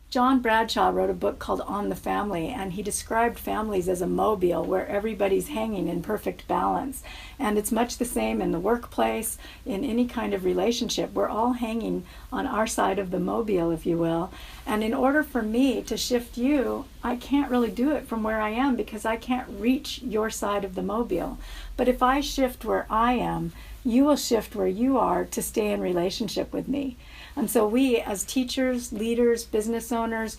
John Bradshaw wrote a book called On the Family, and he described families as a mobile where everybody's hanging in perfect balance. And it's much the same in the workplace, in any kind of relationship. We're all hanging on our side of the mobile, if you will. And in order for me to shift you, I can't really do it from where I am because I can't reach your side of the mobile. But if I shift where I am, you will shift where you are to stay in relationship with me. And so we, as teachers, leaders, business owners,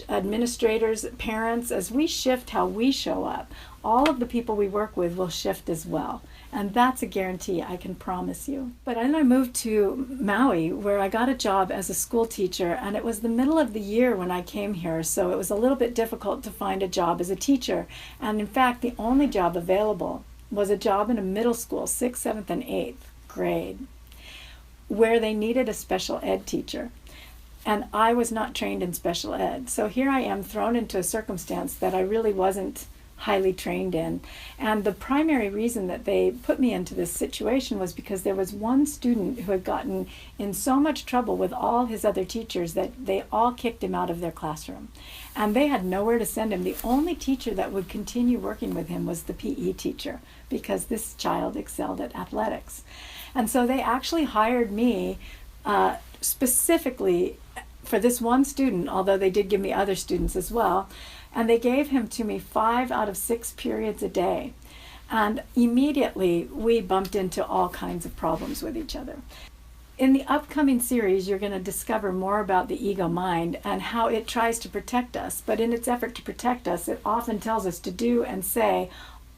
administrators, parents, as we shift how we show up, all of the people we work with will shift as well. And that's a guarantee, I can promise you. But then I moved to Maui, where I got a job as a school teacher, and it was the middle of the year when I came here, so it was a little bit difficult to find a job as a teacher. And in fact, the only job available was a job in a middle school, 6th, 7th, and 8th grade, where they needed a special ed teacher. And I was not trained in special ed. So here I am thrown into a circumstance that I really wasn't highly trained in. And the primary reason that they put me into this situation was because there was one student who had gotten in so much trouble with all his other teachers that they all kicked him out of their classroom. And they had nowhere to send him. The only teacher that would continue working with him was the PE teacher, because this child excelled at athletics. And so they actually hired me specifically for this one student, although they did give me other students as well. And they gave him to me 5 out of 6 periods a day. And immediately we bumped into all kinds of problems with each other. In the upcoming series, you're going to discover more about the ego mind and how it tries to protect us. But in its effort to protect us, it often tells us to do and say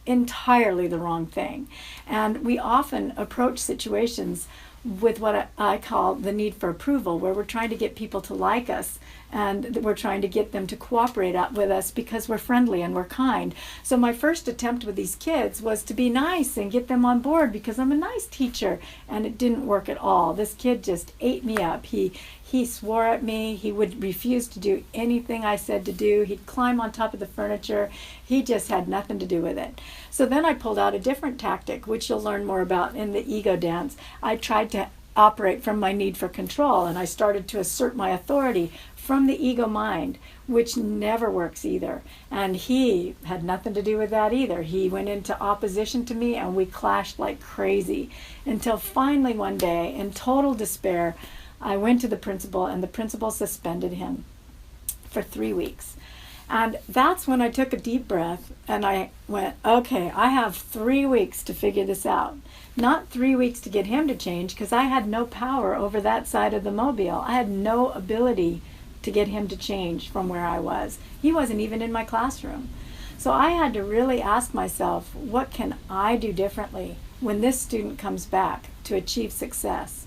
entirely the wrong thing. And we often approach situations with what I call the need for approval, where we're trying to get people to like us, and we're trying to get them to cooperate with us because we're friendly and we're kind. So my first attempt with these kids was to be nice and get them on board because I'm a nice teacher, and it didn't work at all. This kid just ate me up. He swore at me. He would refuse to do anything I said to do. He'd climb on top of the furniture. He just had nothing to do with it. So then I pulled out a different tactic, which you'll learn more about in the ego dance. I tried to operate from my need for control, and I started to assert my authority from the ego mind, which never works either. And he had nothing to do with that either. He went into opposition to me, and we clashed like crazy until finally one day, in total despair, I went to the principal, and the principal suspended him for 3 weeks. And that's when I took a deep breath and I went, okay, I have 3 weeks to figure this out. Not 3 weeks to get him to change, because I had no power over that side of the mobile. I had no ability to get him to change from where I was. He wasn't even in my classroom. So I had to really ask myself, what can I do differently when this student comes back to achieve success?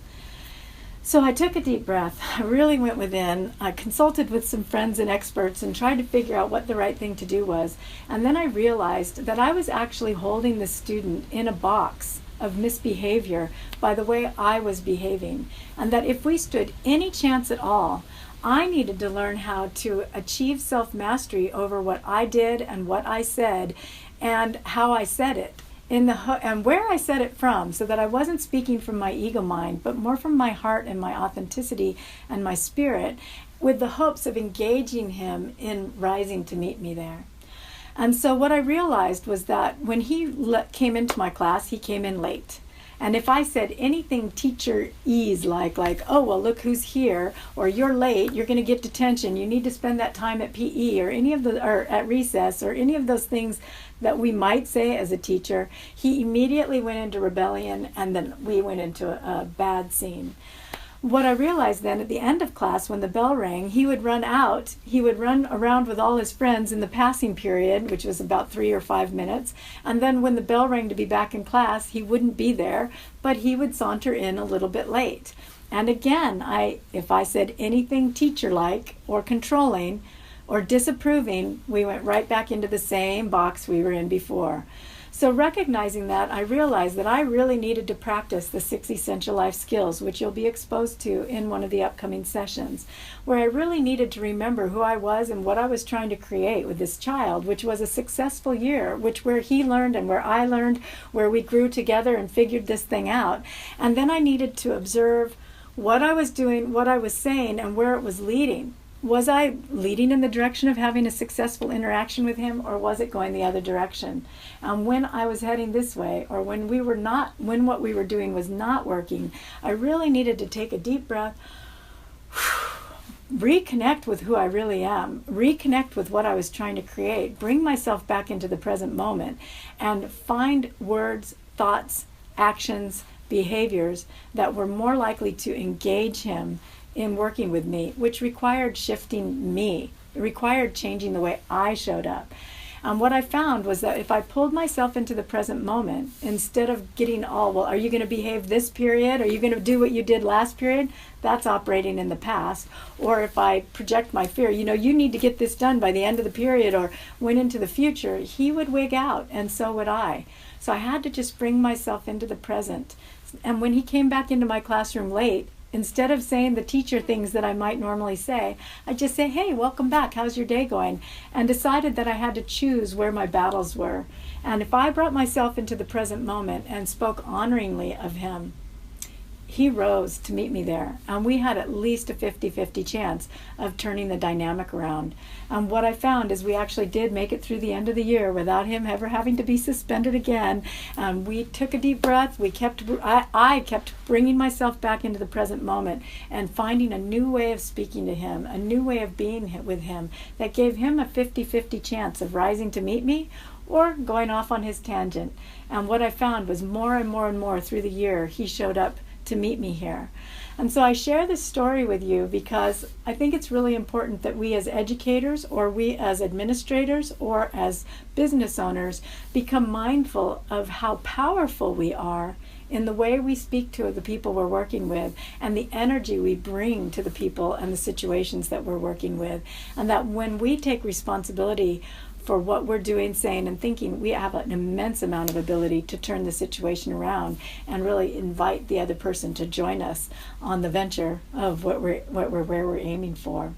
So I took a deep breath. I really went within. I consulted with some friends and experts and tried to figure out what the right thing to do was. And then I realized that I was actually holding the student in a box of misbehavior by the way I was behaving. And that if we stood any chance at all, I needed to learn how to achieve self-mastery over what I did and what I said and how I said it. And where I said it from, so that I wasn't speaking from my ego mind, but more from my heart and my authenticity and my spirit, with the hopes of engaging him in rising to meet me there. And so what I realized was that when he came into my class, he came in late. And if I said anything teacher-ease like, oh, well, look who's here, or you're late, you're going to get detention, you need to spend that time at PE, or at recess, or any of those things that we might say as a teacher, he immediately went into rebellion, and then we went into a bad scene. What I realized then at the end of class, when the bell rang, he would run around with all his friends in the passing period, which was about 3 or 5 minutes, and then when the bell rang to be back in class, he wouldn't be there, but he would saunter in a little bit late. And again, if I said anything teacher-like or controlling or disapproving, we went right back into the same box we were in before. So recognizing that, I realized that I really needed to practice the 6 essential life skills, which you'll be exposed to in one of the upcoming sessions, where I really needed to remember who I was and what I was trying to create with this child, which was a successful year, where he learned and where I learned, where we grew together and figured this thing out. And then I needed to observe what I was doing, what I was saying, and where it was leading. Was I leading in the direction of having a successful interaction with him, or was it going the other direction? And when I was heading this way, or when what we were doing was not working, I really needed to take a deep breath, reconnect with who I really am, reconnect with what I was trying to create, bring myself back into the present moment, and find words, thoughts, actions, behaviors that were more likely to engage him in working with me, which required shifting me. It required changing the way I showed up. And what I found was that if I pulled myself into the present moment, instead of getting all, well, are you going to behave this period? Are you going to do what you did last period? That's operating in the past. Or if I project my fear, you need to get this done by the end of the period, or went into the future, he would wig out, and so would I. So I had to just bring myself into the present. And when he came back into my classroom late, instead of saying the teacher things that I might normally say, I just say, hey, welcome back, how's your day going? And decided that I had to choose where my battles were. And if I brought myself into the present moment and spoke honoringly of him, he rose to meet me there. And we had at least a 50-50 chance of turning the dynamic around. And what I found is we actually did make it through the end of the year without him ever having to be suspended again. We took a deep breath. I kept bringing myself back into the present moment and finding a new way of speaking to him, a new way of being with him that gave him a 50-50 chance of rising to meet me or going off on his tangent. And what I found was more and more and more through the year, he showed up to meet me here. And so I share this story with you because I think it's really important that we as educators, or we as administrators, or as business owners become mindful of how powerful we are in the way we speak to the people we're working with, and the energy we bring to the people and the situations that we're working with. And that when we take responsibility for what we're doing, saying, and thinking, we have an immense amount of ability to turn the situation around and really invite the other person to join us on the venture of where we're aiming for.